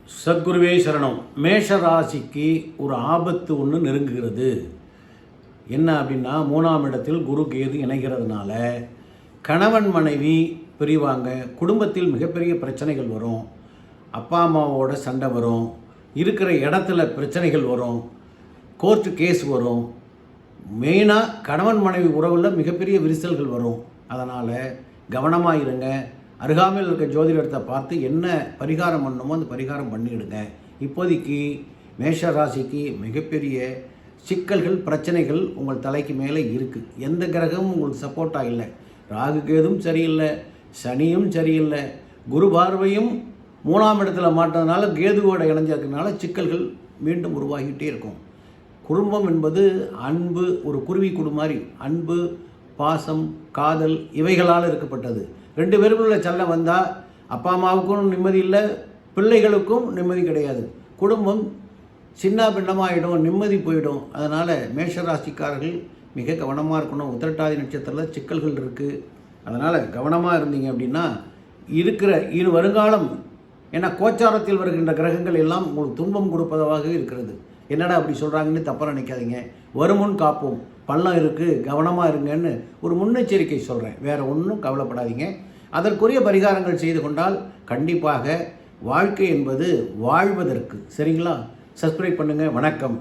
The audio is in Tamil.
சத்குருவே சரணம். மேஷ ராசிக்கு ஒரு ஆபத்து ஒன்று நெருங்குகிறது. என்ன அப்படின்னா, 3ஆம் இடத்தில் குரு கேது இணைகிறதுனால கணவன் மனைவி பிரிவாங்க, குடும்பத்தில் மிகப்பெரிய பிரச்சனைகள் வரும், அப்பா அம்மாவோட சண்டை வரும், இருக்கிற இடத்துல பிரச்சனைகள் வரும், கோர்ட்டு கேஸ் வரும். மெயினாக கணவன் மனைவி உறவில் மிகப்பெரிய விரிசல்கள் வரும். அதனால் கவனமாக இருங்க. அருகாமையில் இருக்க ஜோதிடத்தை பார்த்து என்ன பரிகாரம் பண்ணணுமோ அந்த பரிகாரம் பண்ணிவிடுங்க. இப்போதைக்கு மேஷ ராசிக்கு மிகப்பெரிய சிக்கல்கள், பிரச்சனைகள் உங்கள் தலைக்கு மேலே இருக்குது. எந்த கிரகமும் உங்களுக்கு சப்போர்ட்டாக இல்லை. ராகு கேதும் சரியில்லை, சனியும் சரியில்லை, குரு பார்வையும் 3ஆம் இடத்துல மாட்டதுனால கேதுவோட இணைஞ்சிருக்கிறதுனால சிக்கல்கள் மீண்டும் உருவாகிட்டே இருக்கும். குடும்பம் என்பது அன்பு, ஒரு குருவி கூடு மாதிரி அன்பு, பாசம், காதல் இவைகளால் இருக்கப்பட்டது. 2 பேருக்குள்ள சண்டை வந்தால் அப்பா அம்மாவுக்கும் நிம்மதி இல்லை, பிள்ளைகளுக்கும் நிம்மதி கிடையாது. குடும்பம் சின்ன பின்னமாகிடும், நிம்மதி போயிடும். அதனால் மேஷராசிக்காரர்கள் மிக கவனமாக இருக்கணும். உத்திரட்டாதி நட்சத்திரத்தில் சிக்கல்கள் இருக்குது. அதனால் கவனமாக இருந்தீங்க அப்படின்னா இருக்கிற வருங்காலம், ஏன்னா கோச்சாரத்தில் வருகின்ற கிரகங்கள் எல்லாம் உங்களுக்கு துன்பம் கொடுப்பதாக இருக்கிறது. என்னடா அப்படி சொல்கிறாங்கன்னு தப்பாக நினைக்காதீங்க. வருமுன் காப்போம், பள்ளம் இருக்குது, கவனமாக இருங்கன்னு ஒரு முன்னெச்சரிக்கை சொல்கிறேன். வேறு ஒன்றும் கவலைப்படாதீங்க. அதற்குரிய பரிகாரங்கள் செய்து கொண்டால் கண்டிப்பாக வாழ்க்கை என்பது வாழ்வதற்கு. சரிங்களா? சப்ஸ்கிரைப் பண்ணுங்கள். வணக்கம்.